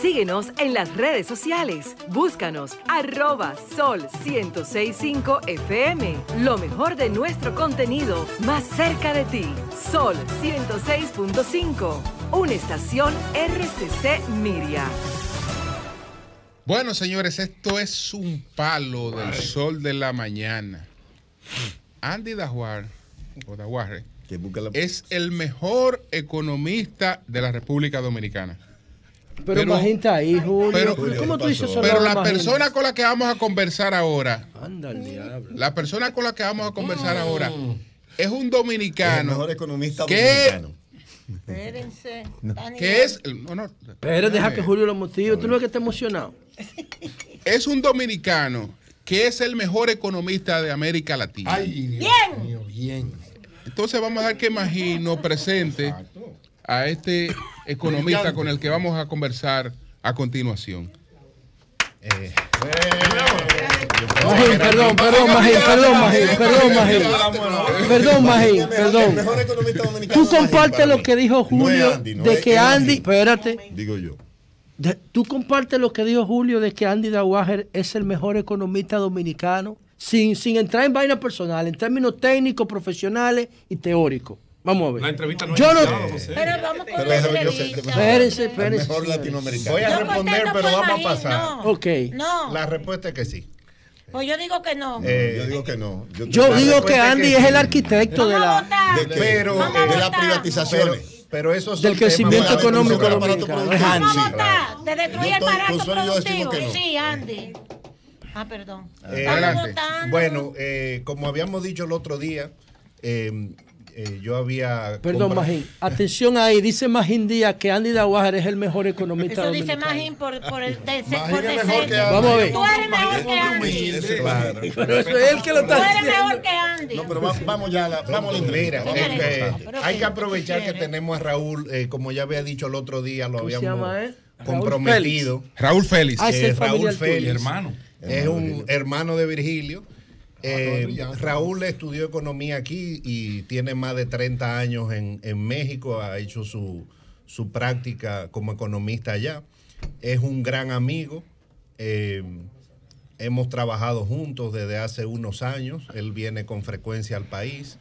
Síguenos en las redes sociales. Búscanos @Sol1065 FM. Lo mejor de nuestro contenido más cerca de ti. Sol 106.5. Una estación RCC Miria. Bueno, señores, esto es un palo del sol de la mañana. Andy Daguarre es el mejor economista de la República Dominicana. Pero imagínate ahí, Julio. ¿Cómo tú dices eso? Pero la persona con la que vamos a conversar ahora, anda al diablo. La persona con la que vamos a conversar ahora es un dominicano. El mejor economista dominicano. Espérense. ¿Qué es? Pero deja que Julio lo motive. ¿Tú no ves que está emocionado? Es un dominicano que es el mejor economista de América Latina. Ay, Dios mío, bien. Entonces vamos a dar que Magín nos presente a este economista con el que vamos a conversar a continuación. Perdón. Tú compartes lo que dijo Julio de que Andy, espérate. Digo yo. Tú compartes lo que dijo Julio de que Andy Daguarre es el mejor economista dominicano, sin entrar en vainas personales, en términos técnicos, profesionales y teóricos. Vamos a ver. La entrevista no yo no. Pero vamos con Espérense. Mejor latinoamericano. Voy a responder, pero vamos a pasar. No. Ok. No. La respuesta es que sí. Pues yo digo que no. Yo digo que no. Yo digo que Andy es el arquitecto de la privatizaciones. Pero eso del crecimiento económico dominicano. Es Andy. ¿Cómo está? De destruir el aparato productivo. No. Sí, Andy. Perdón. Adelante. Bueno, como habíamos dicho el otro día, yo había... Perdón, Magín. Atención ahí. Dice Magín Díaz que Andy Daguarre es el mejor economista dominicano. Eso dice Magín por el Vamos a ver. Tú eres mejor que Andy. Claro. Pero eso es él que lo está Tú eres diciendo. mejor que Andy. No, pero vamos ya. Vamos a la Mira, Pero hay que ¿qué aprovechar que quiere? tenemos a Raúl, como ya había dicho el otro día, lo ¿Cómo se habíamos llama, comprometido. Raúl Félix. Ah, ese es Raúl familiar tuyo. Félix, hermano. Es un hermano de Virgilio. Raúl estudió economía aquí y tiene más de 30 años en México, ha hecho su práctica como economista allá. Es un gran amigo, hemos trabajado juntos desde hace unos años, él viene con frecuencia al país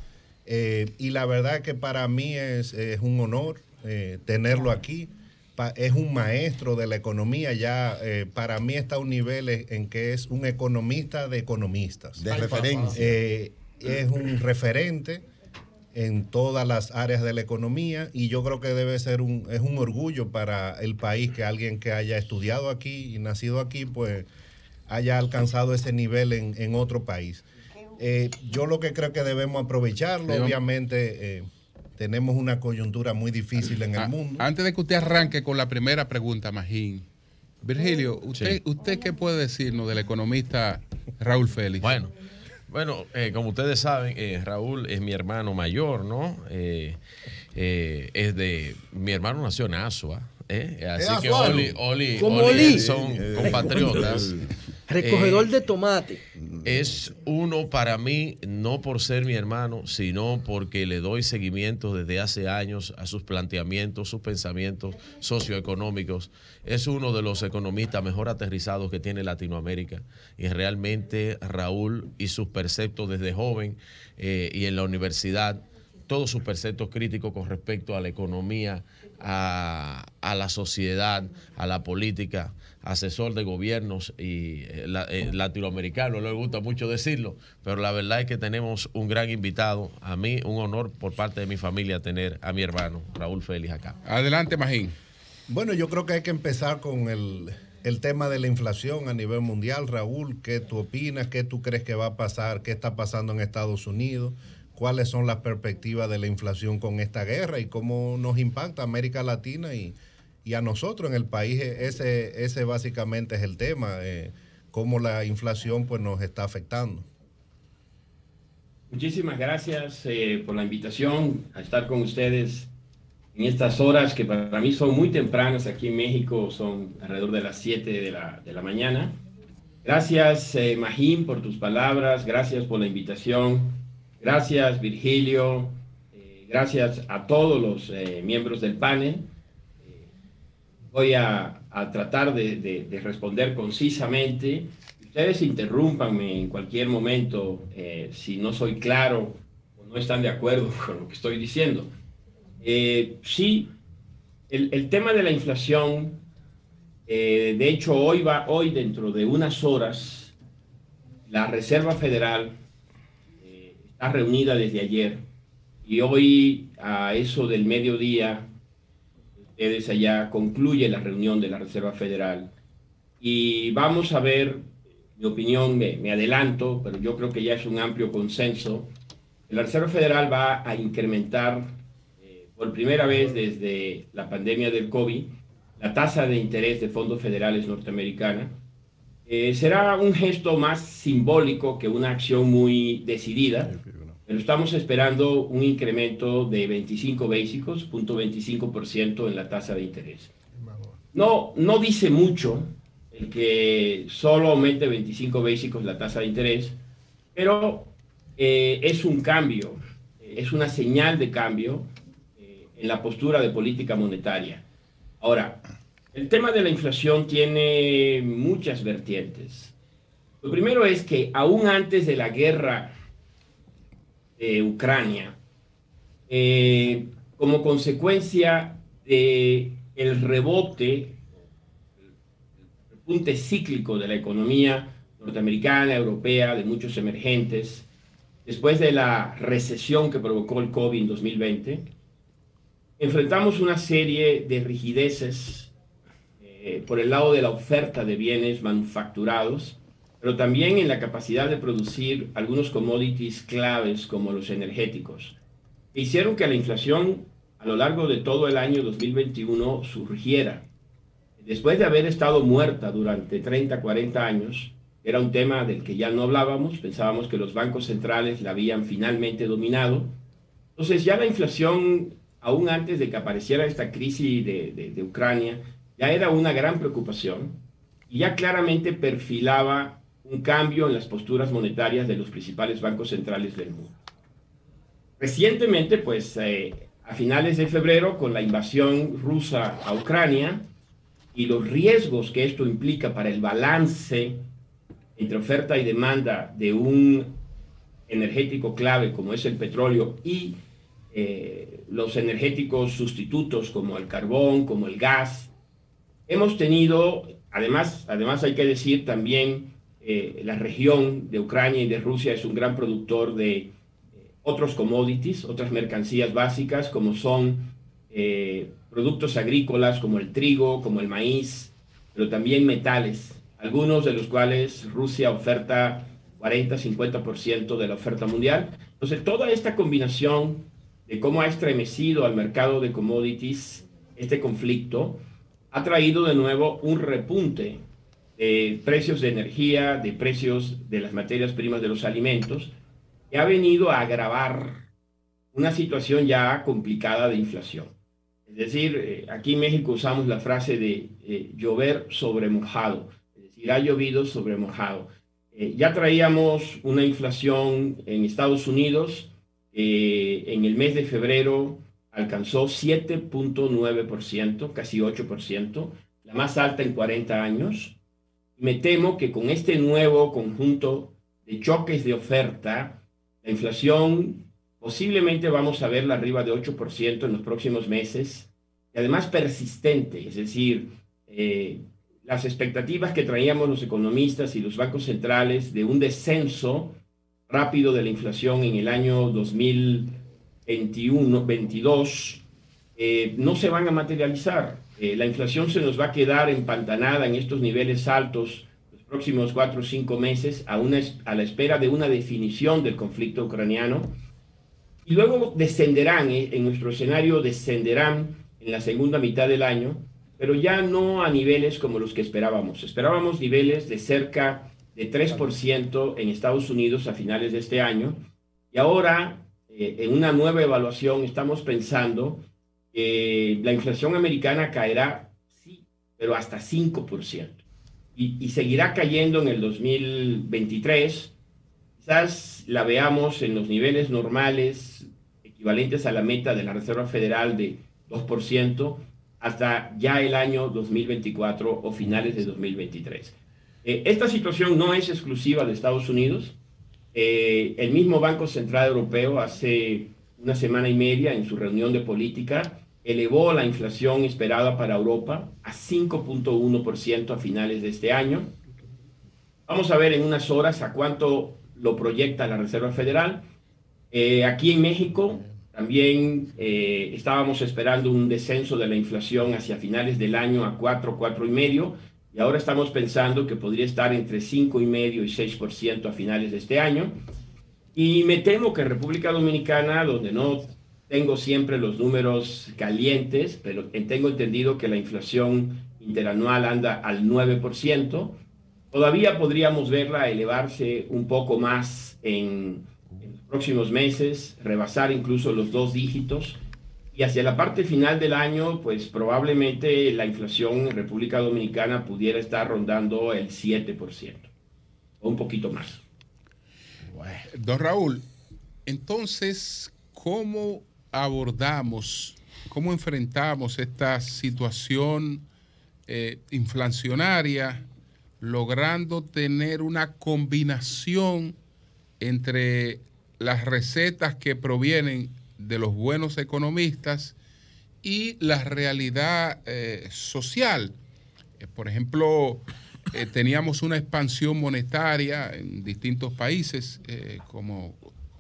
y la verdad que para mí es un honor tenerlo aquí. Es un maestro de la economía, ya para mí está a un nivel en que es un economista de economistas. De referencia. Es un referente en todas las áreas de la economía y yo creo que debe ser es un orgullo para el país que alguien que haya estudiado aquí y nacido aquí, pues haya alcanzado ese nivel en otro país. Yo lo que creo que debemos aprovecharlo, obviamente... tenemos una coyuntura muy difícil en el mundo. Antes de que usted arranque con la primera pregunta, Magín, Virgilio, ¿usted qué puede decirnos del economista Raúl Félix? Bueno, como ustedes saben, Raúl es mi hermano mayor, ¿no? Mi hermano nació en Asua, así que Oli son compatriotas. Recogedor de tomate. Es uno para mí, no por ser mi hermano, sino porque le doy seguimiento desde hace años a sus planteamientos, sus pensamientos socioeconómicos. Es uno de los economistas mejor aterrizados que tiene Latinoamérica. Y realmente Raúl y sus perceptos desde joven y en la universidad, todos sus perceptos críticos con respecto a la economía, a la sociedad, a la política, asesor de gobiernos y latinoamericanos, no le gusta mucho decirlo, pero la verdad es que tenemos un gran invitado. A mí, un honor por parte de mi familia tener a mi hermano Raúl Félix acá. Adelante, Magín. Bueno, yo creo que hay que empezar con el tema de la inflación a nivel mundial. Raúl, ¿qué tú opinas? ¿Qué tú crees que va a pasar? ¿Qué está pasando en Estados Unidos? ¿Cuáles son las perspectivas de la inflación con esta guerra y cómo nos impacta a América Latina y a nosotros en el país? Ese básicamente es el tema, cómo la inflación pues nos está afectando. Muchísimas gracias por la invitación a estar con ustedes en estas horas que para mí son muy tempranas. Aquí en México son alrededor de las 7 de la mañana. Gracias, Magín, por tus palabras. Gracias por la invitación. Gracias, Virgilio. Gracias a todos los miembros del panel. Voy a tratar de responder concisamente. Ustedes interrúmpanme en cualquier momento si no soy claro o no están de acuerdo con lo que estoy diciendo. Sí, el tema de la inflación, de hecho hoy dentro de unas horas, la Reserva Federal está reunida desde ayer y hoy a eso del mediodía, ustedes allá, concluye la reunión de la Reserva Federal y vamos a ver, mi opinión, me adelanto, pero yo creo que ya es un amplio consenso, la Reserva Federal va a incrementar por primera vez desde la pandemia del COVID la tasa de interés de fondos federales norteamericana. Será un gesto más simbólico que una acción muy decidida, pero estamos esperando un incremento de 25 básicos, 0.25% en la tasa de interés. No dice mucho el que solo aumente 25 básicos la tasa de interés, pero es un cambio, es una señal de cambio en la postura de política monetaria. Ahora, el tema de la inflación tiene muchas vertientes. Lo primero es que aún antes de la guerra de Ucrania, como consecuencia del rebote, el repunte cíclico de la economía norteamericana, europea, de muchos emergentes, después de la recesión que provocó el COVID en 2020, enfrentamos una serie de rigideces por el lado de la oferta de bienes manufacturados, pero también en la capacidad de producir algunos commodities claves como los energéticos, que hicieron que la inflación a lo largo de todo el año 2021 surgiera. Después de haber estado muerta durante 30, 40 años, era un tema del que ya no hablábamos, pensábamos que los bancos centrales la habían finalmente dominado. Entonces ya la inflación, aún antes de que apareciera esta crisis de Ucrania, ya era una gran preocupación y ya claramente perfilaba un cambio en las posturas monetarias de los principales bancos centrales del mundo. Recientemente, pues a finales de febrero, con la invasión rusa a Ucrania y los riesgos que esto implica para el balance entre oferta y demanda de un energético clave como es el petróleo y los energéticos sustitutos como el carbón, como el gas, hemos tenido, además hay que decir también, la región de Ucrania y de Rusia es un gran productor de otros commodities, otras mercancías básicas, como son productos agrícolas como el trigo, como el maíz, pero también metales, algunos de los cuales Rusia oferta 40-50% de la oferta mundial. Entonces, toda esta combinación de cómo ha estremecido al mercado de commodities este conflicto ha traído de nuevo un repunte de precios de energía, de precios de las materias primas de los alimentos, que ha venido a agravar una situación ya complicada de inflación. Es decir, aquí en México usamos la frase de llover sobre mojado, es decir, ha llovido sobre mojado. Ya traíamos una inflación en Estados Unidos, en el mes de febrero alcanzó 7.9%, casi 8%, la más alta en 40 años. Me temo que con este nuevo conjunto de choques de oferta, la inflación posiblemente vamos a verla arriba de 8% en los próximos meses, y además persistente, es decir, las expectativas que traíamos los economistas y los bancos centrales de un descenso rápido de la inflación en el año 2021-22 no se van a materializar. La inflación se nos va a quedar empantanada en estos niveles altos los próximos 4 o 5 meses a la espera de una definición del conflicto ucraniano, y luego descenderán, en nuestro escenario descenderán en la segunda mitad del año, pero ya no a niveles como los que esperábamos. Esperábamos niveles de cerca de 3% en Estados Unidos a finales de este año, y ahora en una nueva evaluación estamos pensando que la inflación americana caerá, sí, pero hasta 5%, y seguirá cayendo en el 2023. Quizás la veamos en los niveles normales equivalentes a la meta de la Reserva Federal de 2%, hasta ya el año 2024 o finales de 2023. Esta situación no es exclusiva de Estados Unidos. El mismo Banco Central Europeo hace una semana y media en su reunión de política elevó la inflación esperada para Europa a 5.1% a finales de este año. Vamos a ver en unas horas a cuánto lo proyecta la Reserva Federal. Aquí en México también estábamos esperando un descenso de la inflación hacia finales del año a 4.5%, y ahora estamos pensando que podría estar entre 5.5% y 6% a finales de este año. Y me temo que en República Dominicana, donde no tengo siempre los números calientes, pero tengo entendido que la inflación interanual anda al 9%, todavía podríamos verla elevarse un poco más en los próximos meses, rebasar incluso los 2 dígitos, y hacia la parte final del año, pues probablemente la inflación en República Dominicana pudiera estar rondando el 7%, o un poquito más. Don Raúl, entonces, ¿cómo abordamos, cómo enfrentamos esta situación inflacionaria, logrando tener una combinación entre las recetas que provienen de los buenos economistas y la realidad social? Por ejemplo, teníamos una expansión monetaria en distintos países como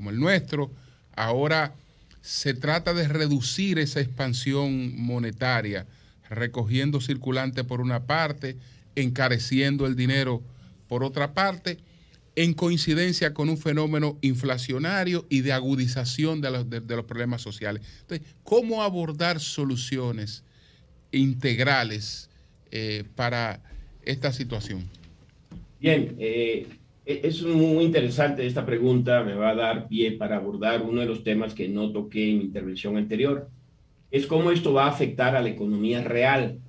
el nuestro. Ahora se trata de reducir esa expansión monetaria, recogiendo circulante por una parte, encareciendo el dinero por otra parte, en coincidencia con un fenómeno inflacionario y de agudización de los problemas sociales. Entonces, ¿cómo abordar soluciones integrales para esta situación? Bien, es muy interesante esta pregunta. Me va a dar pie para abordar uno de los temas que no toqué en mi intervención anterior. Es cómo esto va a afectar a la economía real,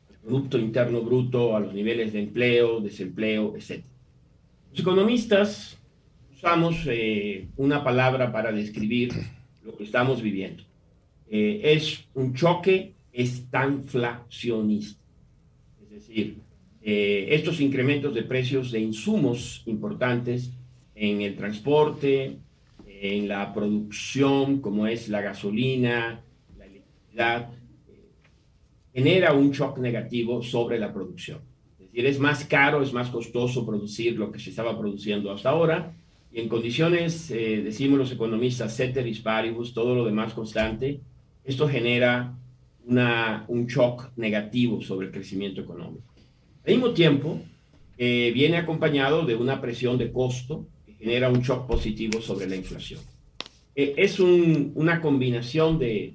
al Producto Interno Bruto, a los niveles de empleo, desempleo, etc. Los economistas usamos una palabra para describir lo que estamos viviendo. Es un choque estanflacionista. Es decir, estos incrementos de precios de insumos importantes en el transporte, en la producción, como es la gasolina, la electricidad, genera un shock negativo sobre la producción. Es decir, es más caro, es más costoso producir lo que se estaba produciendo hasta ahora, y en condiciones, decimos los economistas, ceteris paribus, todo lo demás constante, esto genera un shock negativo sobre el crecimiento económico. Al mismo tiempo, viene acompañado de una presión de costo que genera un shock positivo sobre la inflación. Es una combinación de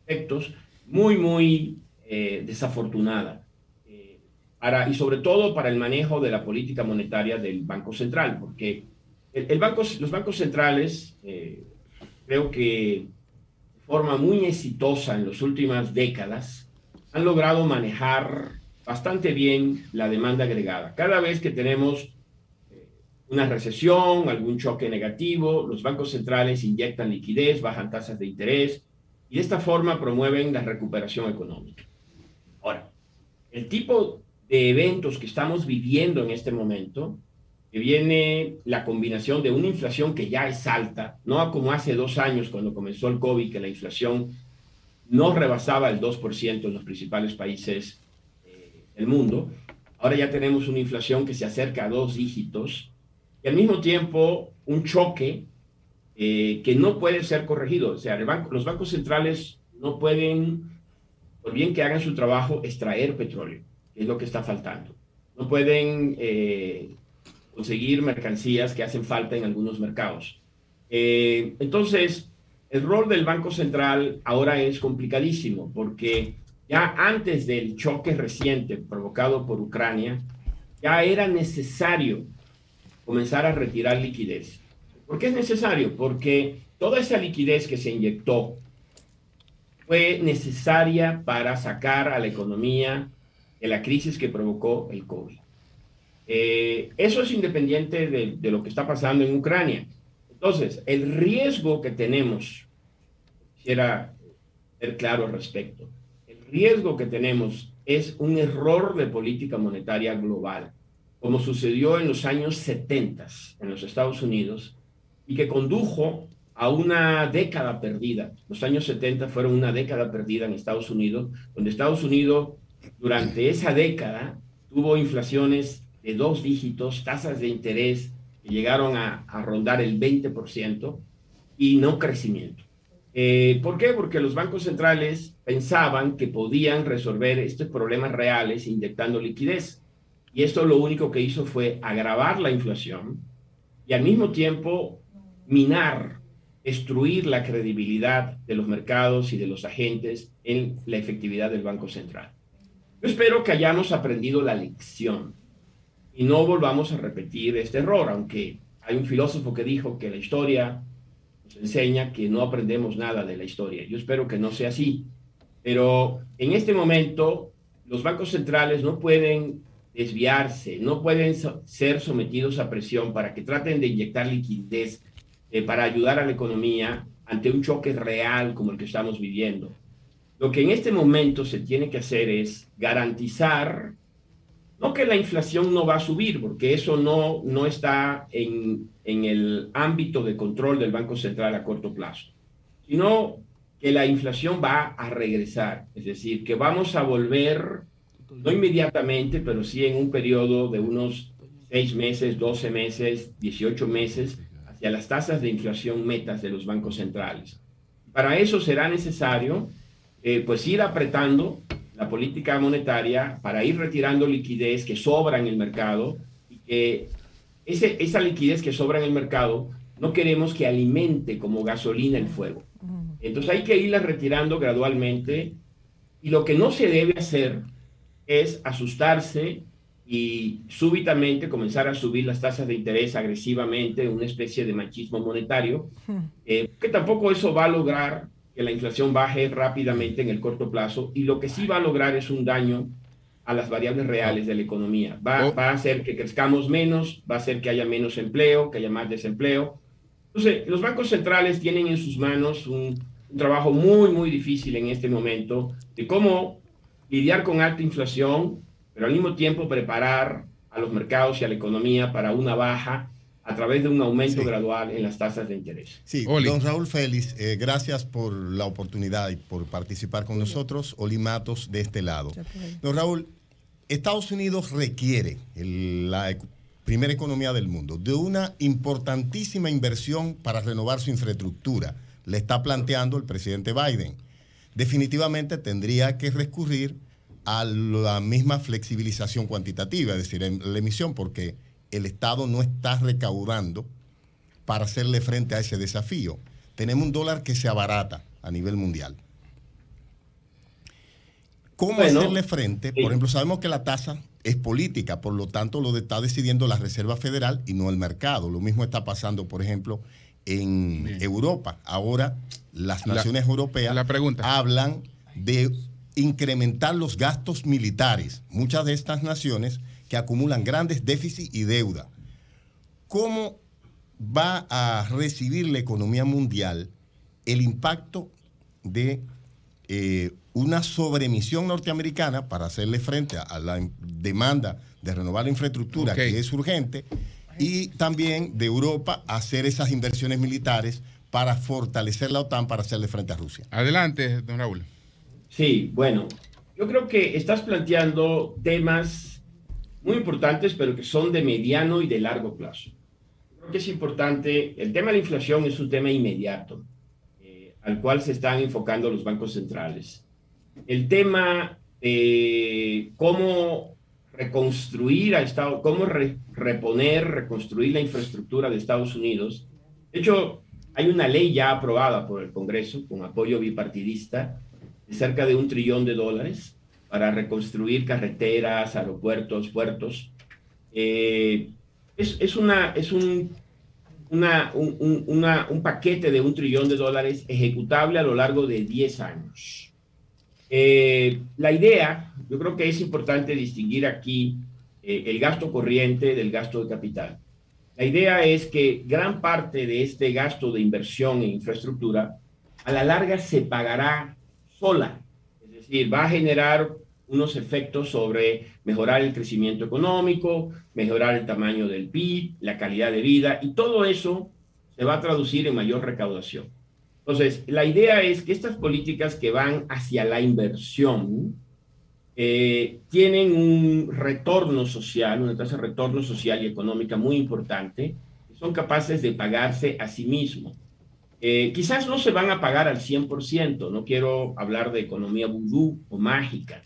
efectos muy desafortunada, y sobre todo para el manejo de la política monetaria del Banco Central, porque los bancos centrales, creo que de forma muy exitosa en las últimas décadas, han logrado manejar bastante bien la demanda agregada. Cada vez que tenemos una recesión, algún choque negativo, los bancos centrales inyectan liquidez, bajan tasas de interés y de esta forma promueven la recuperación económica. Ahora, el tipo de eventos que estamos viviendo en este momento, que viene la combinación de una inflación que ya es alta, no como hace 2 años cuando comenzó el COVID, que la inflación no rebasaba el 2% en los principales países del mundo. Ahora ya tenemos una inflación que se acerca a 2 dígitos y al mismo tiempo un choque que no puede ser corregido. O sea, los bancos centrales no pueden, por bien que hagan su trabajo, extraer petróleo, que es lo que está faltando. No pueden conseguir mercancías que hacen falta en algunos mercados. Entonces, el rol del Banco Central ahora es complicadísimo, porque ya antes del choque reciente provocado por Ucrania, ya era necesario comenzar a retirar liquidez. ¿Por qué es necesario? Porque toda esa liquidez que se inyectó fue necesaria para sacar a la economía de la crisis que provocó el COVID. Eso es independiente de lo que está pasando en Ucrania. Entonces, el riesgo que tenemos, quisiera ser claro al respecto. El riesgo que tenemos es un error de política monetaria global, como sucedió en los años 70 en los Estados Unidos y que condujo a una década perdida. Los años 70 fueron una década perdida en Estados Unidos, donde Estados Unidos durante esa década tuvo inflaciones de 2 dígitos, tasas de interés que llegaron a rondar el 20% y no crecimiento. ¿Por qué? Porque los bancos centrales pensaban que podían resolver estos problemas reales inyectando liquidez. Y esto lo único que hizo fue agravar la inflación y al mismo tiempo minar, destruir la credibilidad de los mercados y de los agentes en la efectividad del Banco Central. Yo espero que hayamos aprendido la lección y no volvamos a repetir este error, aunque hay un filósofo que dijo que la historia nos enseña que no aprendemos nada de la historia. Yo espero que no sea así, pero en este momento los bancos centrales no pueden desviarse, no pueden ser sometidos a presión para que traten de inyectar liquidez para ayudar a la economía ante un choque real como el que estamos viviendo. Lo que en este momento se tiene que hacer es garantizar, no que la inflación no va a subir, porque eso no está en el ámbito de control del Banco Central a corto plazo, sino que la inflación va a regresar, es decir, que vamos a volver, no inmediatamente, pero sí en un periodo de unos 6 meses, 12 meses, 18 meses, hacia las tasas de inflación metas de los bancos centrales. Para eso será necesario pues ir apretando la política monetaria para ir retirando liquidez que sobra en el mercado y que esa liquidez que sobra en el mercado no queremos que alimente como gasolina el fuego. Entonces hay que irla retirando gradualmente y lo que no se debe hacer es asustarse y súbitamente comenzar a subir las tasas de interés agresivamente, una especie de machismo monetario, que tampoco eso va a lograr que la inflación baje rápidamente en el corto plazo, y lo que sí va a lograr es un daño a las variables reales de la economía. Va a hacer que crezcamos menos, va a hacer que haya menos empleo, que haya más desempleo. Entonces, los bancos centrales tienen en sus manos un trabajo muy, muy difícil en este momento de cómo lidiar con alta inflación, pero al mismo tiempo preparar a los mercados y a la economía para una baja a través de un aumento gradual en las tasas de interés. Sí, don Raúl Félix, gracias por la oportunidad y por participar con nosotros. Oli Matos de este lado. Don Raúl, Estados Unidos requiere, la primera economía del mundo, de una importantísima inversión para renovar su infraestructura. Le está planteando el presidente Biden. Definitivamente tendría que recurrir a la misma flexibilización cuantitativa, es decir, en la emisión, porque el Estado no está recaudando para hacerle frente a ese desafío. Tenemos un dólar que se abarata a nivel mundial. ¿Cómo hacerle frente? Por ejemplo, sabemos que la tasa es política, por lo tanto lo está decidiendo la Reserva Federal y no el mercado. Lo mismo está pasando, por ejemplo, en Europa. Ahora las naciones europeas hablan de incrementar los gastos militares. Muchas de estas naciones que acumulan grandes déficits y deuda. ¿Cómo va a recibir la economía mundial el impacto de una sobreemisión norteamericana para hacerle frente a la demanda de renovar la infraestructura, que es urgente, y también de Europa hacer esas inversiones militares para fortalecer la OTAN para hacerle frente a Rusia? Adelante, don Raúl. Sí, bueno, yo creo que estás planteando temas muy importantes, pero que son de mediano y de largo plazo. Creo que es importante, el tema de la inflación es un tema inmediato, al cual se están enfocando los bancos centrales. El tema de cómo reconstruir a Estados, cómo reconstruir la infraestructura de Estados Unidos. De hecho, hay una ley ya aprobada por el Congreso, con apoyo bipartidista, de cerca de $1 trillón para reconstruir carreteras, aeropuertos, puertos. Es un paquete de $1 trillón ejecutable a lo largo de 10 años. La idea, yo creo que es importante distinguir aquí el gasto corriente del gasto de capital. La idea es que gran parte de este gasto de inversión en infraestructura a la larga se pagará sola. Es decir, va a generar unos efectos sobre mejorar el crecimiento económico, mejorar el tamaño del PIB, la calidad de vida, y todo eso se va a traducir en mayor recaudación. Entonces, la idea es que estas políticas que van hacia la inversión tienen un retorno social, una tasa de retorno social y económica muy importante, son capaces de pagarse a sí mismos. Quizás no se van a pagar al 100%, no quiero hablar de economía vudú o mágica,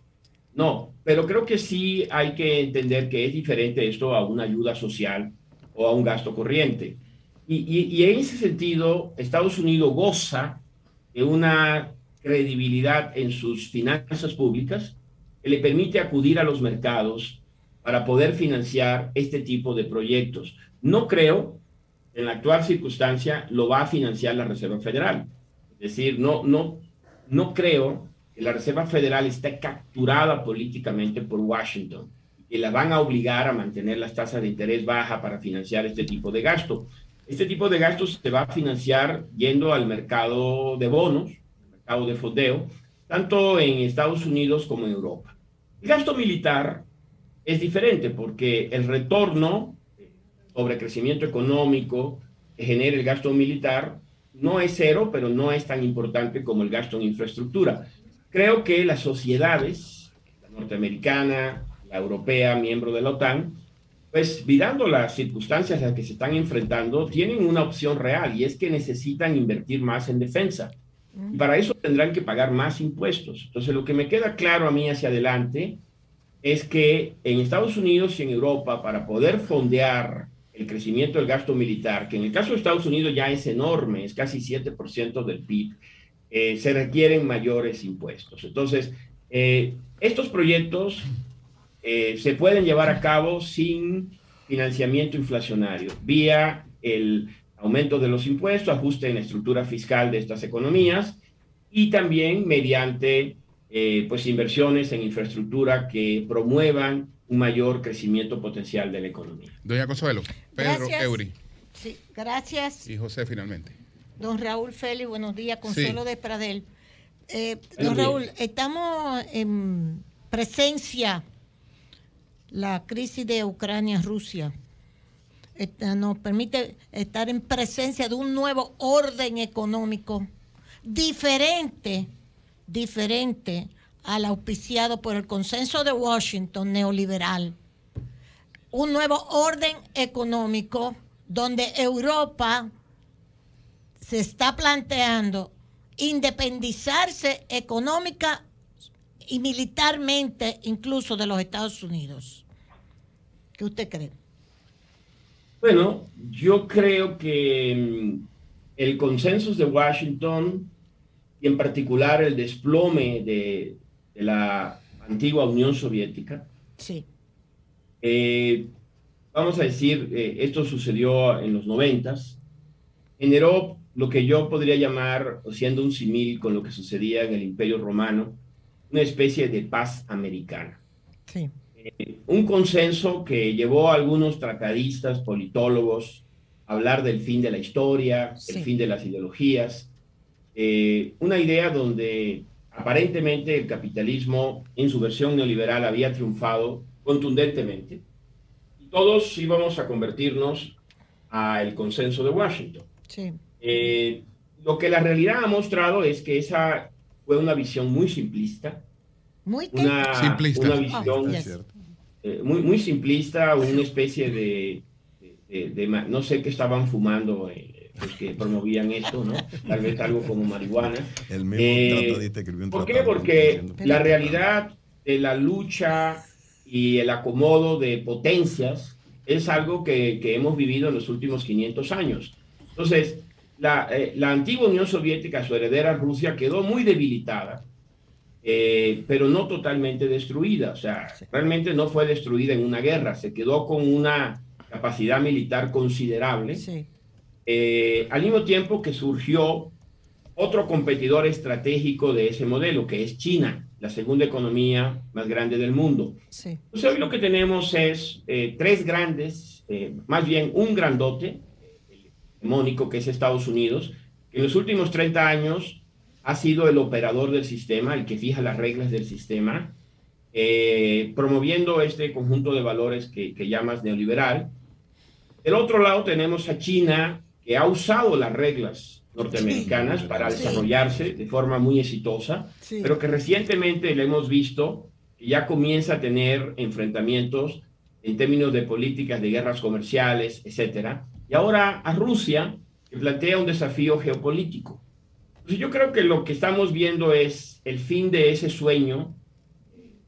no, pero creo que sí hay que entender que es diferente esto a una ayuda social o a un gasto corriente. Y en ese sentido, Estados Unidos goza de una credibilidad en sus finanzas públicas que le permite acudir a los mercados para poder financiar este tipo de proyectos. No creo, en la actual circunstancia, lo va a financiar la Reserva Federal. Es decir, no creo que la Reserva Federal esté capturada políticamente por Washington y la van a obligar a mantener las tasas de interés bajas para financiar este tipo de gasto. Este tipo de gastos se va a financiar yendo al mercado de bonos, el mercado de fondeo, tanto en Estados Unidos como en Europa. El gasto militar es diferente porque el retorno sobre crecimiento económico que genera el gasto militar no es cero, pero no es tan importante como el gasto en infraestructura. Creo que las sociedades, la norteamericana, la europea, miembro de la OTAN, pues mirando las circunstancias a las que se están enfrentando, tienen una opción real y es que necesitan invertir más en defensa. Y para eso tendrán que pagar más impuestos. Entonces, lo que me queda claro a mí hacia adelante es que en Estados Unidos y en Europa, para poder fondear el crecimiento del gasto militar, que en el caso de Estados Unidos ya es enorme, es casi 7% del PIB, se requieren mayores impuestos. Entonces, estos proyectos se pueden llevar a cabo sin financiamiento inflacionario, vía el aumento de los impuestos, ajuste en la estructura fiscal de estas economías y también mediante pues inversiones en infraestructura que promuevan un mayor crecimiento potencial de la economía. Doña Consuelo, Pedro Gracias. Eury Sí, gracias. y José finalmente. Don Raúl Félix, buenos días. Consuelo Sí. de Pradel. días. Don Raúl, estamos en presencia, la crisis de Ucrania-Rusia nos permite estar en presencia de un nuevo orden económico diferente al auspiciado por el consenso de Washington neoliberal. Un nuevo orden económico donde Europa se está planteando independizarse económica y militarmente incluso de los Estados Unidos. ¿Qué usted cree? Bueno, yo creo que el consenso de Washington y en particular el desplome de la antigua Unión Soviética, Sí. vamos a decir, esto sucedió en los 90s, generó lo que yo podría llamar, siendo un símil con lo que sucedía en el Imperio Romano, una especie de paz americana. Sí. Un consenso que llevó a algunos tratadistas, politólogos, a hablar del fin de la historia, Sí. el fin de las ideologías, una idea donde aparentemente el capitalismo en su versión neoliberal había triunfado contundentemente y todos íbamos a convertirnos al consenso de Washington. Sí. Lo que la realidad ha mostrado es que esa fue una visión muy simplista, Muy Simplista. una visión Ah, yes. muy simplista, una especie de no sé qué estaban fumando los que promovían esto, ¿no? Tal vez algo como marihuana. El mismo tratadista escribió un ¿Por qué? tratado Porque diciendo- la realidad de la lucha y el acomodo de potencias es algo que hemos vivido en los últimos 500 años. Entonces, la antigua Unión Soviética, su heredera Rusia, quedó muy debilitada, pero no totalmente destruida. O sea, realmente no fue destruida en una guerra, se quedó con una capacidad militar considerable. Sí. Al mismo tiempo que surgió otro competidor estratégico de ese modelo, que es China, la segunda economía más grande del mundo. Sí. Entonces hoy lo que tenemos es tres grandes, más bien un grandote, hegemónico, que es Estados Unidos, que en los últimos 30 años ha sido el operador del sistema, el que fija las reglas del sistema, promoviendo este conjunto de valores que llamas neoliberal. Del otro lado tenemos a China, que ha usado las reglas norteamericanas para desarrollarse de forma muy exitosa, pero que recientemente le hemos visto que ya comienza a tener enfrentamientos en términos de políticas de guerras comerciales, etcétera. Y ahora a Rusia, que plantea un desafío geopolítico. Entonces yo creo que lo que estamos viendo es el fin de ese sueño,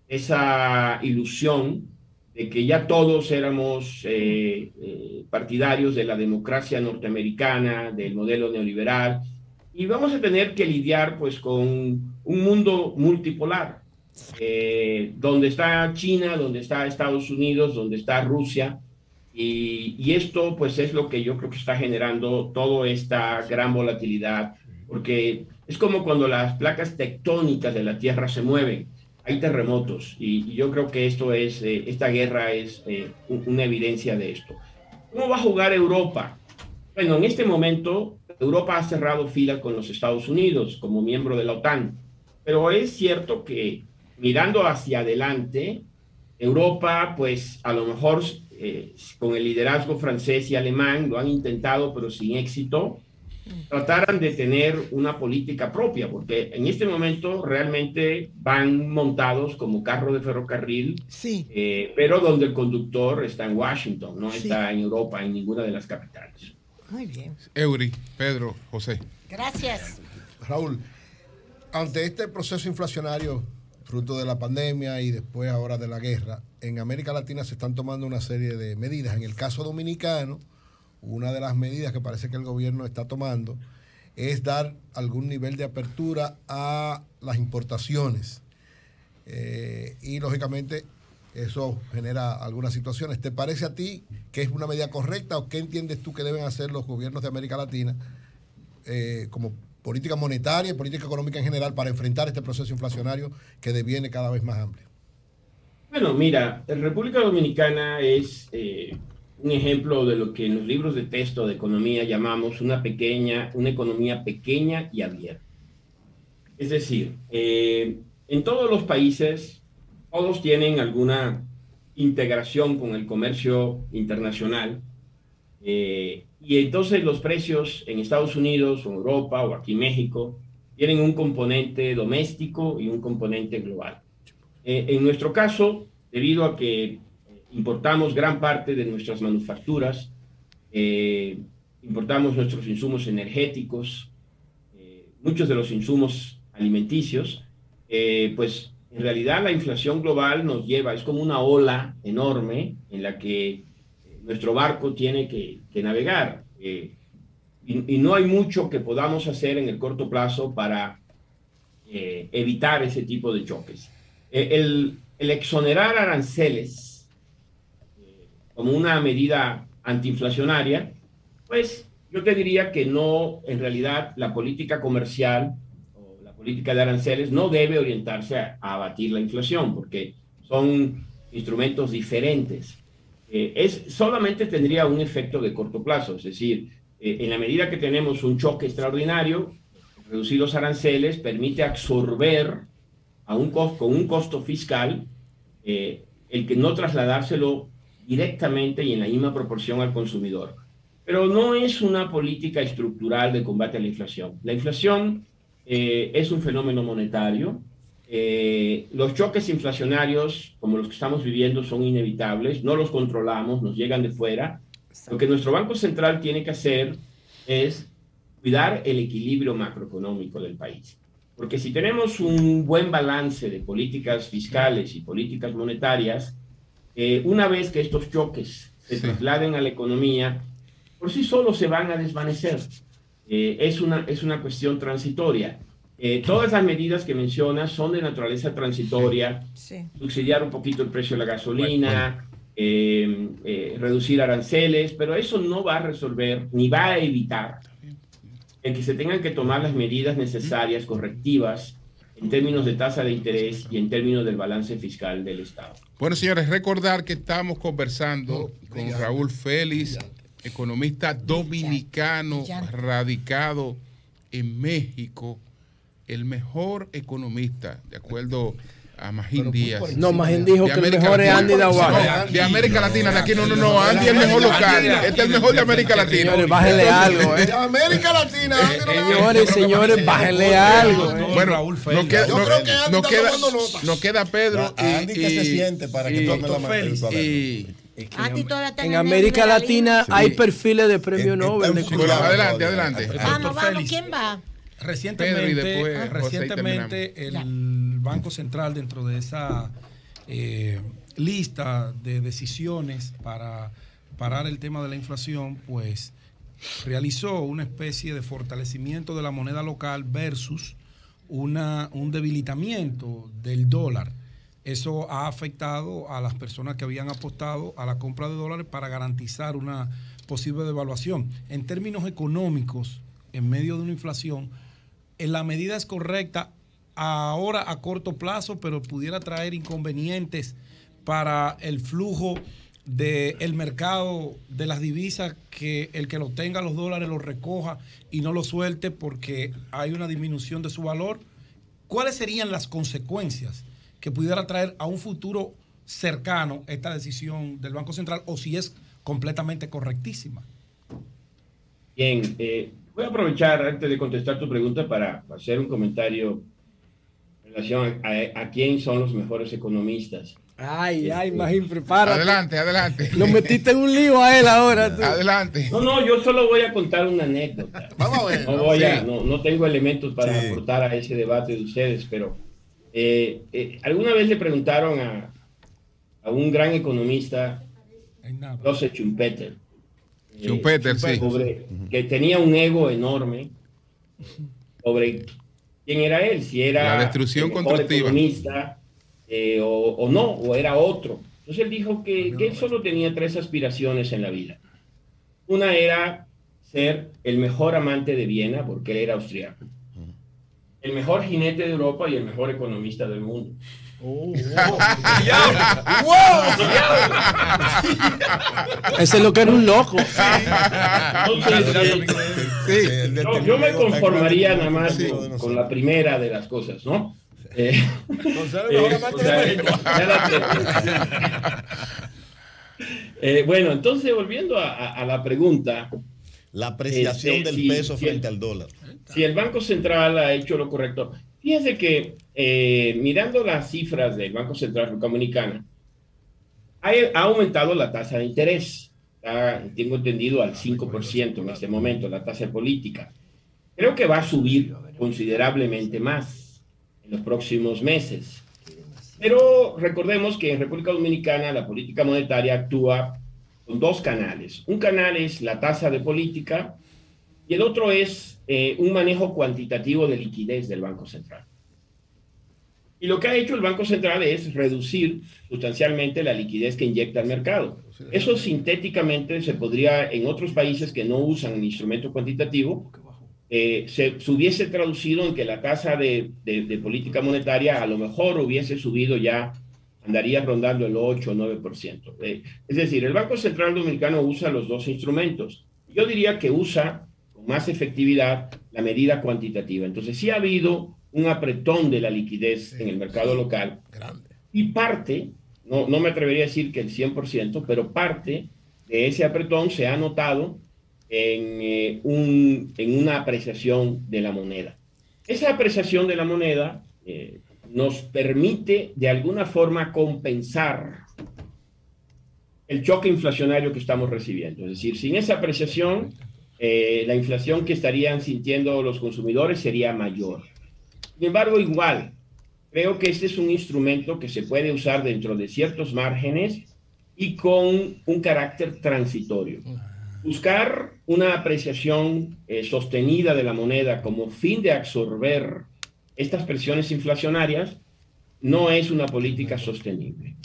esa ilusión de que ya todos éramos partidarios de la democracia norteamericana, del modelo neoliberal, y vamos a tener que lidiar pues con un mundo multipolar, donde está China, donde está Estados Unidos, donde está Rusia, y esto pues es lo que yo creo que está generando toda esta gran volatilidad, porque es como cuando las placas tectónicas de la Tierra se mueven, hay terremotos, y yo creo que esta guerra es una evidencia de esto. ¿Cómo va a jugar Europa? Bueno, en este momento Europa ha cerrado filas con los Estados Unidos como miembro de la OTAN, pero es cierto que mirando hacia adelante, Europa, pues a lo mejor con el liderazgo francés y alemán, lo han intentado, pero sin éxito, trataran de tener una política propia, porque en este momento realmente van montados como carro de ferrocarril, pero donde el conductor está en Washington, no está en Europa, en ninguna de las capitales. Muy bien. Eury, Pedro, José. Gracias. Raúl, ante este proceso inflacionario fruto de la pandemia y después ahora de la guerra, en América Latina se están tomando una serie de medidas. En el caso dominicano, una de las medidas que parece que el gobierno está tomando es dar algún nivel de apertura a las importaciones. Y lógicamente eso genera algunas situaciones. ¿Te parece a ti que es una medida correcta o qué entiendes tú que deben hacer los gobiernos de América Latina como política monetaria y política económica en general para enfrentar este proceso inflacionario que deviene cada vez más amplio? Bueno, mira, República Dominicana es un ejemplo de lo que en los libros de texto de economía llamamos una economía pequeña y abierta. Es decir, en todos los países, todos tienen alguna integración con el comercio internacional, y entonces los precios en Estados Unidos o Europa o aquí en México tienen un componente doméstico y un componente global. En nuestro caso, debido a que importamos gran parte de nuestras manufacturas, importamos nuestros insumos energéticos, muchos de los insumos alimenticios, pues en realidad la inflación global nos lleva, es como una ola enorme en la que nuestro barco tiene que navegar. Y no hay mucho que podamos hacer en el corto plazo para evitar ese tipo de choques. El exonerar aranceles como una medida antiinflacionaria, pues yo te diría que no, en realidad la política comercial o la política de aranceles no debe orientarse a abatir la inflación, porque son instrumentos diferentes. Solamente tendría un efecto de corto plazo, es decir, en la medida que tenemos un choque extraordinario, reducir los aranceles permite absorber con un costo fiscal el que no trasladárselo directamente y en la misma proporción al consumidor. Pero no es una política estructural de combate a la inflación. La inflación es un fenómeno monetario. Los choques inflacionarios, como los que estamos viviendo, son inevitables, no los controlamos, nos llegan de fuera. Lo que nuestro Banco Central tiene que hacer es cuidar el equilibrio macroeconómico del país. Porque si tenemos un buen balance de políticas fiscales y políticas monetarias, una vez que estos choques se trasladen a la economía, por sí solos se van a desvanecer. Es una cuestión transitoria. Todas las medidas que mencionas son de naturaleza transitoria, subsidiar un poquito el precio de la gasolina, reducir aranceles, pero eso no va a resolver ni va a evitar el que se tengan que tomar las medidas necesarias, correctivas, en términos de tasa de interés y en términos del balance fiscal del Estado. Bueno, señores, recordar que estamos conversando con Raúl Félix, economista dominicano radicado en México. el mejor economista, de acuerdo a Magín Díaz. No, Magín dijo que el mejor es Andy Dauaje. De América Latina, de aquí no, Andy es el mejor local. Este es el mejor de América Latina. Señores, bájenle algo, De América Latina. Señores, bájenle algo. Bueno, nos queda Pedro. Andy, que se siente para que tome la mano. En América Latina hay perfiles de premio Nobel. Adelante. Vamos, ¿quién va? Recientemente el Banco Central, dentro de esa lista de decisiones para parar el tema de la inflación, pues realizó una especie de fortalecimiento de la moneda local versus un debilitamiento del dólar. Eso ha afectado a las personas que habían apostado a la compra de dólares para garantizar una posible devaluación. En términos económicos, en medio de una inflación, la medida es correcta ahora a corto plazo, pero pudiera traer inconvenientes para el flujo del mercado de las divisas, que el que lo tenga los dólares los recoja y no lo suelte porque hay una disminución de su valor. ¿Cuáles serían las consecuencias que pudiera traer a un futuro cercano esta decisión del Banco Central, o si es completamente correctísima? Bien, voy a aprovechar antes de contestar tu pregunta para hacer un comentario en relación a quién son los mejores economistas. Magín, prepárate. Adelante. Lo metiste en un lío a él ahora. Tú. Adelante. No, yo solo voy a contar una anécdota. Vamos a ver. No tengo elementos para aportar a ese debate de ustedes, pero alguna vez le preguntaron a un gran economista, Joseph Schumpeter, que tenía un ego enorme sobre quién era él, si era la destrucción el mejor constructiva economista o no, o era otro. Entonces él dijo que él solo tenía 3 aspiraciones en la vida. Una era ser el mejor amante de Viena, porque él era austriaco, el mejor jinete de Europa y el mejor economista del mundo. Ese es lo que era un loco. Yo me conformaría nada más con la primera de las cosas, ¿no? Bueno, entonces volviendo a la pregunta, la apreciación del peso frente al dólar. Si el Banco Central ha hecho lo correcto. Fíjense que mirando las cifras del Banco Central Dominicana, ha aumentado la tasa de interés. Tengo entendido al 5% en este momento, la tasa política. Creo que va a subir considerablemente más en los próximos meses. Pero recordemos que en República Dominicana la política monetaria actúa con 2 canales. Un canal es la tasa de política y el otro es un manejo cuantitativo de liquidez del Banco Central. Y lo que ha hecho el Banco Central es reducir sustancialmente la liquidez que inyecta al mercado. Eso sintéticamente se podría, en otros países que no usan el instrumento cuantitativo, se hubiese traducido en que la tasa de política monetaria a lo mejor hubiese subido ya, andaría rondando el 8 o 9%. Es decir, el Banco Central Dominicano usa los 2 instrumentos. Yo diría que usa con más efectividad la medida cuantitativa. Entonces sí ha habido un apretón de la liquidez en el mercado local. Y parte, no me atrevería a decir que el 100%, pero parte de ese apretón se ha notado en una apreciación de la moneda. Esa apreciación de la moneda nos permite de alguna forma compensar el choque inflacionario que estamos recibiendo. Es decir, sin esa apreciación, la inflación que estarían sintiendo los consumidores sería mayor. Sin embargo, igual, creo que este es un instrumento que se puede usar dentro de ciertos márgenes y con un carácter transitorio. Buscar una apreciación sostenida de la moneda como fin de absorber estas presiones inflacionarias no es una política sostenible.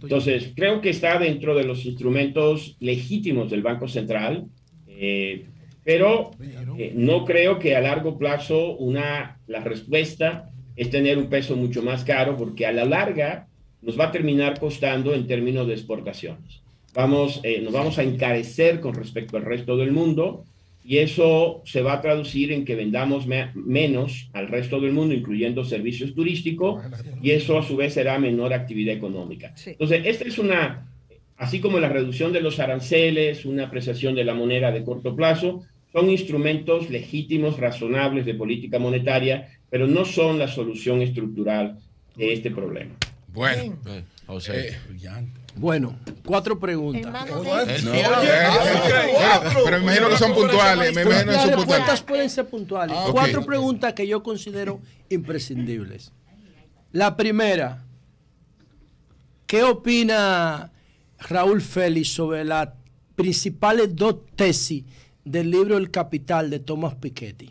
Entonces, creo que está dentro de los instrumentos legítimos del Banco Central, pero no creo que a largo plazo la respuesta es tener un peso mucho más caro, porque a la larga nos va a terminar costando en términos de exportaciones. Nos vamos a encarecer con respecto al resto del mundo y eso se va a traducir en que vendamos menos al resto del mundo, incluyendo servicios turísticos, y eso a su vez será menor actividad económica. Sí. Entonces, esta es así como la reducción de los aranceles, una apreciación de la moneda de corto plazo, son instrumentos legítimos, razonables de política monetaria, pero no son la solución estructural de este problema. Bueno, bueno, 4 preguntas. pero me imagino que son puntuales. Las respuestas pueden ser puntuales. Okay. 4 preguntas que yo considero imprescindibles. La primera, ¿qué opina Raúl Félix sobre las principales 2 tesis del libro El Capital de Thomas Piketty?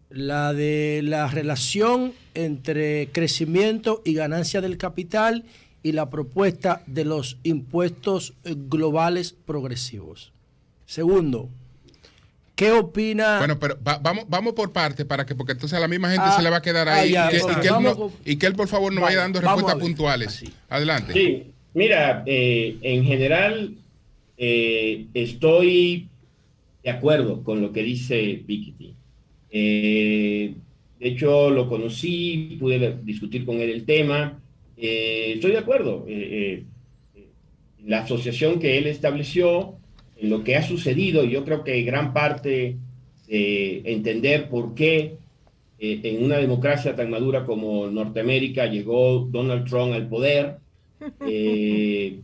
La de la relación entre crecimiento y ganancia del capital y la propuesta de los impuestos globales progresivos. Segundo, ¿qué opina? Bueno, pero vamos por parte porque entonces a la misma gente se le va a quedar ahí y que él por favor nos vaya dando respuestas puntuales. Así. Adelante. Sí, mira, en general estoy de acuerdo con lo que dice Piketty. De hecho, lo conocí, pude discutir con él el tema. Estoy de acuerdo. La asociación que él estableció, en lo que ha sucedido, yo creo que gran parte de entender por qué en una democracia tan madura como Norteamérica llegó Donald Trump al poder,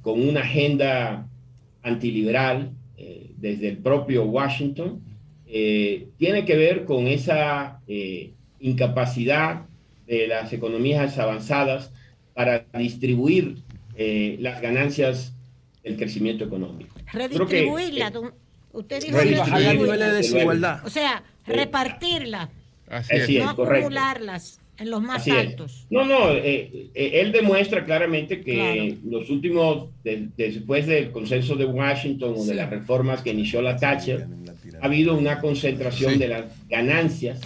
con una agenda antiliberal desde el propio Washington, tiene que ver con esa incapacidad de las economías avanzadas para distribuir las ganancias del crecimiento económico. Redistribuirla. Usted dijo bajar los niveles de desigualdad. O sea, repartirla. Así no acumularlas en los más altos. Él demuestra claramente que los últimos, después del consenso de Washington o de las reformas que inició la Thatcher, ha habido una concentración de las ganancias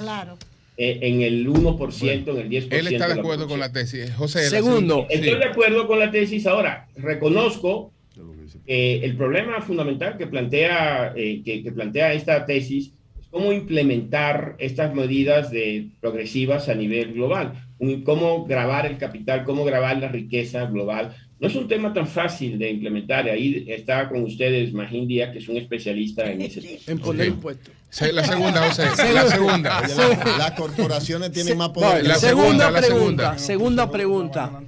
en el 1%, en el 10%. Él está de acuerdo con la tesis. José. Segundo. Estoy de acuerdo con la tesis. Ahora, reconozco el problema fundamental que plantea esta tesis es cómo implementar estas medidas progresivas a nivel global, cómo grabar el capital, cómo grabar la riqueza global. No es un tema tan fácil de implementar. Ahí está con ustedes Magín Díaz, que es un especialista en ese tema. En poner impuestos. La segunda, José. La segunda. Las corporaciones tienen más poder. La segunda pregunta.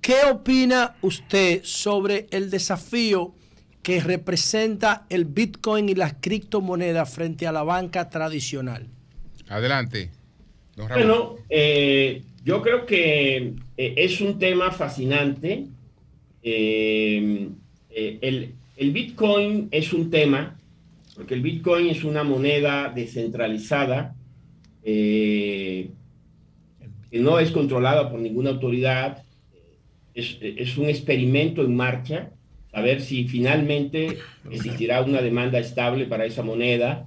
¿Qué opina usted sobre el desafío que representa el Bitcoin y las criptomonedas frente a la banca tradicional? Adelante, don Raúl. Bueno, yo creo que es un tema fascinante. El Bitcoin es un tema, porque el Bitcoin es una moneda descentralizada que no es controlada por ninguna autoridad. Es un experimento en marcha, a ver si finalmente existirá una demanda estable para esa moneda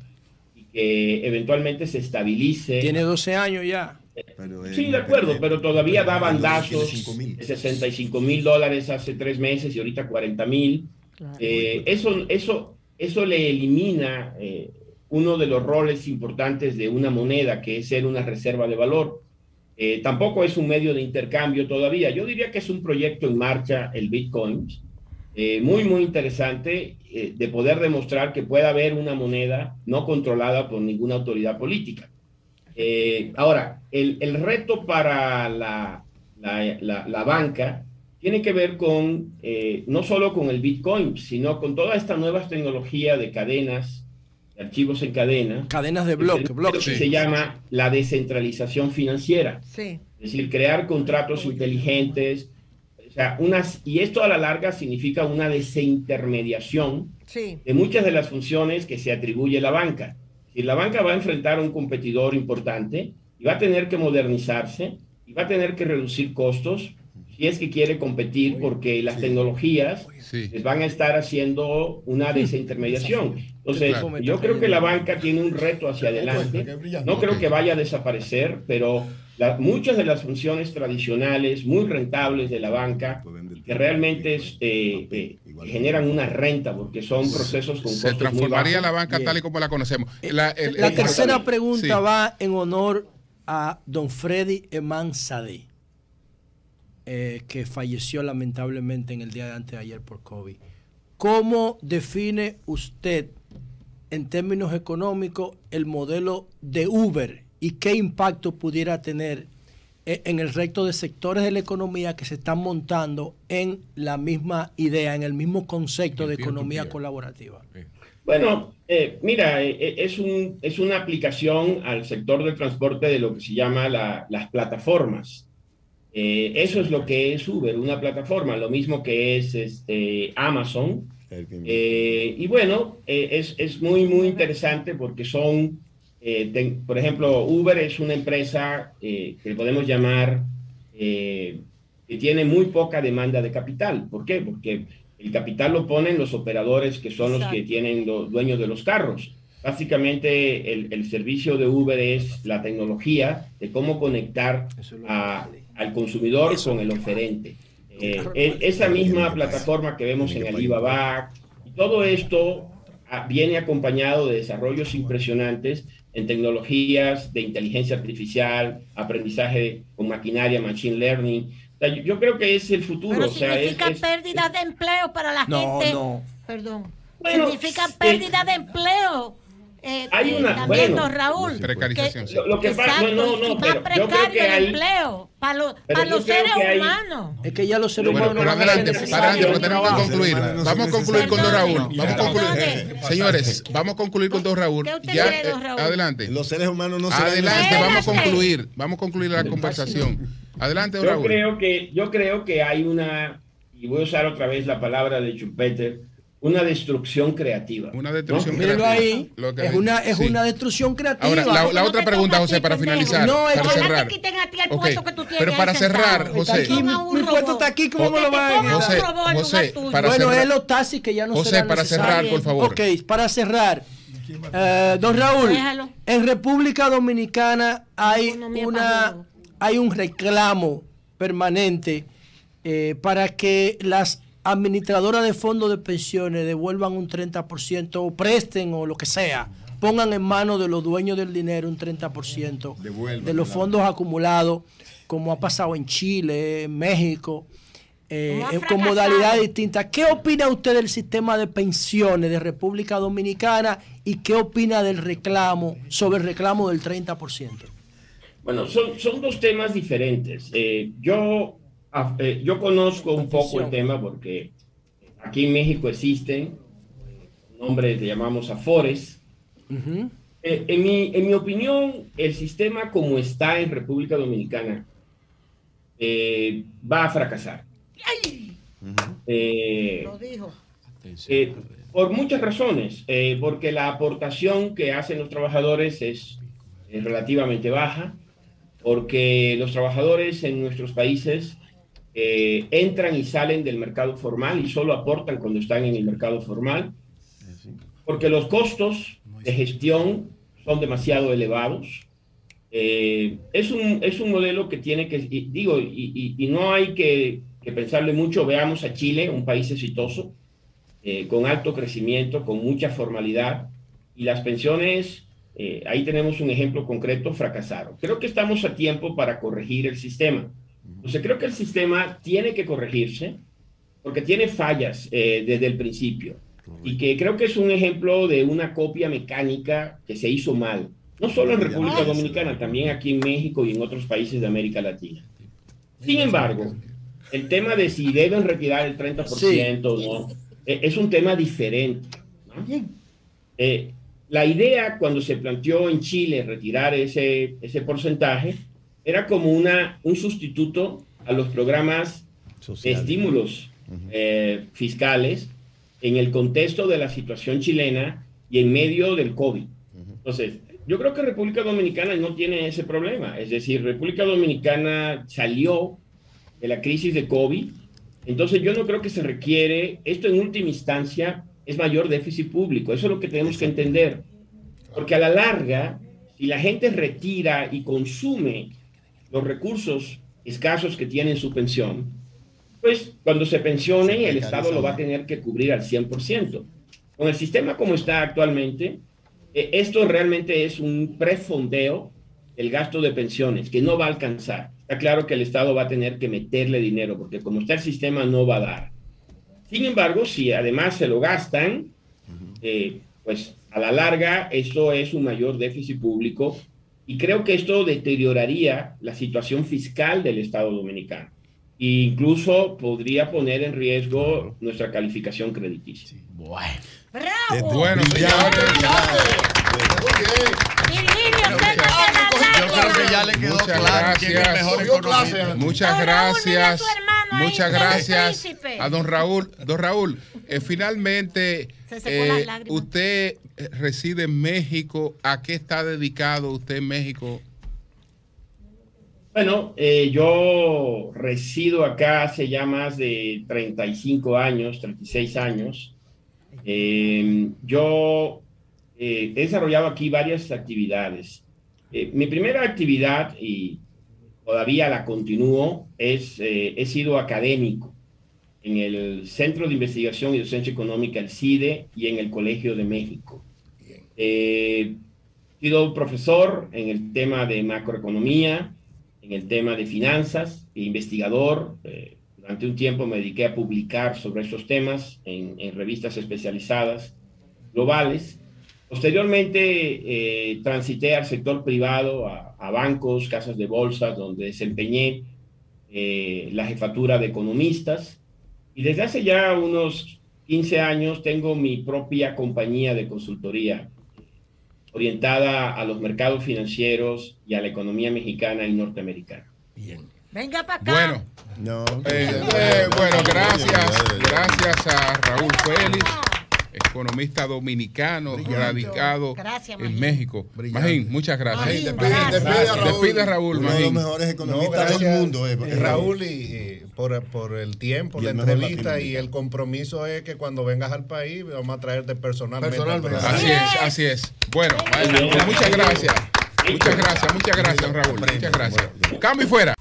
y que eventualmente se estabilice. Tiene 12 años ya. Sí, de acuerdo, pero todavía da bandazos de $65,000 hace 3 meses y ahorita 40,000. Claro. Eso le elimina uno de los roles importantes de una moneda, que es ser una reserva de valor. Tampoco es un medio de intercambio todavía. Yo diría que es un proyecto en marcha, el Bitcoin, muy, muy interesante, de poder demostrar que puede haber una moneda no controlada por ninguna autoridad política. Ahora, el reto para la banca tiene que ver con, no solo con el Bitcoin, sino con toda esta nueva tecnología de cadenas, de archivos en cadena. Cadenas de blockchain. Que se llama la descentralización financiera. Sí. Es decir, crear contratos inteligentes. O sea, y esto a la larga significa una desintermediación de muchas de las funciones que se atribuye a la banca. Y la banca va a enfrentar a un competidor importante y va a tener que modernizarse y va a tener que reducir costos si es que quiere competir, porque las tecnologías les van a estar haciendo una desintermediación. Entonces, yo creo que la banca tiene un reto hacia adelante. No creo que vaya a desaparecer, pero muchas de las funciones tradicionales, muy rentables de la banca, que realmente que generan una renta, porque son procesos con se costos transformaría muy la bajos. banca tal y como la conocemos. La tercera pregunta va en honor a don Freddy Eman Sadeh, que falleció lamentablemente en el día de antes de ayer por COVID. ¿Cómo define usted, en términos económicos, el modelo de Uber y qué impacto pudiera tener en el resto de sectores de la economía que se están montando en la misma idea, en el mismo concepto de economía colaborativa? Bueno, mira, es una aplicación al sector del transporte de lo que se llama las plataformas. Eso es lo que es Uber, una plataforma, lo mismo que es Amazon. Y bueno, es muy, muy interesante porque son, por ejemplo, Uber es una empresa que podemos llamar que tiene muy poca demanda de capital. ¿Por qué? Porque el capital lo ponen los operadores que son los que tienen los dueños de los carros. Básicamente el servicio de Uber es la tecnología de cómo conectar al consumidor con el oferente. Esa misma plataforma que vemos en Alibaba, y todo esto viene acompañado de desarrollos impresionantes en tecnologías de inteligencia artificial, aprendizaje con maquinaria, machine learning. O sea, yo creo que es el futuro. Pero o sea, significa pérdida de empleo para la gente. Perdón. Bueno, significa pérdida de empleo. Hay una, también, bueno, don Raúl, precarización. Lo que pasa, no, y más pero yo creo que precario el hay empleo para pero los yo creo seres que hay- humanos. Es que ya los seres Bueno, humanos pero no van a adelante, ser para adelante, porque tenemos que necesarios. concluir. Vamos a concluir con don Raúl. Vamos a concluir. Perdone. Señores, vamos a concluir con don Raúl. ¿Qué usted Ya, cree, don Raúl? adelante. Los seres humanos no serán Adelante, vamos a Espérate. concluir. Vamos a concluir la conversación. Adelante, don Yo Raúl. creo que hay una, y voy a usar otra vez la palabra de Schumpeter, una destrucción creativa. Una destrucción ¿no? Mírenlo creativa. ahí, Lo que- es sí. una destrucción creativa. Ahora, la No otra te pregunta, pongas José, así, para pendejo. finalizar, No, es para que- cerrar. Ojalá te quiten a ti el Ok, puesto que tú tienes pero para ahí cerrar, sentado. José. Está aquí, mi puesto está aquí, ¿cómo me lo van a José, José, robó en José, lugar tuyo. para Bueno, cerrar. es los taxis que ya no José, serán para cerrar, necesarios. por favor. Ok, para cerrar. Don Raúl, Déjalo. en República Dominicana Economía para hay un reclamo permanente para que las administradoras de fondos de pensiones devuelvan un 30% o presten o lo que sea, pongan en manos de los dueños del dinero un 30% de los fondos acumulados, como ha pasado en Chile, en México, Como ha con fracasado. modalidades distintas. ¿Qué opina usted del sistema de pensiones de República Dominicana y qué opina del reclamo, sobre el reclamo del 30%? Bueno, son dos temas diferentes. Yo conozco un poco el tema porque aquí en México existen nombres que llamamos afores. Ujú. En mi opinión, el sistema como está en República Dominicana va a fracasar. Lo dijo. Por muchas razones, porque la aportación que hacen los trabajadores es relativamente baja, porque los trabajadores en nuestros países entran y salen del mercado formal y solo aportan cuando están en el mercado formal, porque los costos de gestión son demasiado elevados. Es un modelo que tiene que, y no hay que pensarle mucho. Veamos a Chile, un país exitoso, con alto crecimiento, con mucha formalidad, y las pensiones, ahí tenemos un ejemplo concreto, fracasaron. Creo que estamos a tiempo para corregir el sistema. Entonces creo que el sistema tiene que corregirse porque tiene fallas desde el principio, y que creo que es un ejemplo de una copia mecánica que se hizo mal, no solo en República Dominicana, también aquí en México y en otros países de América Latina. Sin embargo, el tema de si deben retirar el 30% o no, es un tema diferente, ¿no? La idea cuando se planteó en Chile retirar ese porcentaje era como un sustituto a los programas de estímulos fiscales en el contexto de la situación chilena y en medio del COVID. Entonces, yo creo que República Dominicana no tiene ese problema. Es decir, República Dominicana salió de la crisis de COVID. Entonces, yo no creo que se requiere, esto en última instancia es mayor déficit público. Eso es lo que tenemos que entender. Porque a la larga, si la gente retira y consume los recursos escasos que tiene en su pensión, pues cuando se pensionen, el Estado lo va a tener que cubrir al 100%. Con el sistema como está actualmente, esto realmente es un prefondeo del gasto de pensiones, que no va a alcanzar. Está claro que el Estado va a tener que meterle dinero, porque como está el sistema no va a dar. Sin embargo, si además se lo gastan, pues a la larga esto es un mayor déficit público y creo que esto deterioraría la situación fiscal del Estado dominicano e incluso podría poner en riesgo nuestra calificación crediticia. ¡Bravo! Bueno, señores. Yo creo que ya le quedó claro quién es el mejor economista. Muchas gracias. Muchas gracias a don Raúl. Don Raúl, finalmente usted reside en México. ¿A qué está dedicado usted en México? Bueno, yo resido acá hace ya más de 35 años, 36 años. Yo he desarrollado aquí varias actividades. Mi primera actividad, y todavía la continúo, he sido académico en el Centro de Investigación y Docencia Económica, el CIDE, y en el Colegio de México. He sido profesor en el tema de macroeconomía, en el tema de finanzas, e investigador. Durante un tiempo me dediqué a publicar sobre estos temas en revistas especializadas globales. Posteriormente transité al sector privado, a bancos, casas de bolsa, donde desempeñé la jefatura de economistas. Y desde hace ya unos 15 años tengo mi propia compañía de consultoría orientada a los mercados financieros y a la economía mexicana y norteamericana. Bien. Venga para acá. Bueno, bueno, gracias a Raúl Félix, economista dominicano, radicado en México. Magín, muchas gracias. Despide a Raúl. Uno de los mejores economistas del mundo. Raúl, por el tiempo, la entrevista y el compromiso es que cuando vengas al país vamos a traerte personalmente. Así es. Bueno, muchas gracias. Muchas gracias, Raúl. Muchas gracias. Cambio y fuera.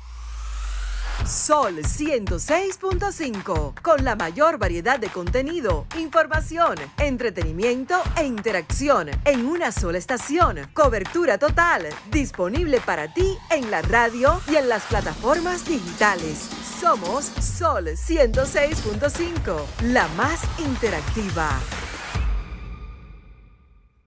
Sol 106.5, con la mayor variedad de contenido, información, entretenimiento e interacción en una sola estación. Cobertura total, disponible para ti en la radio y en las plataformas digitales. Somos Sol 106.5, la más interactiva.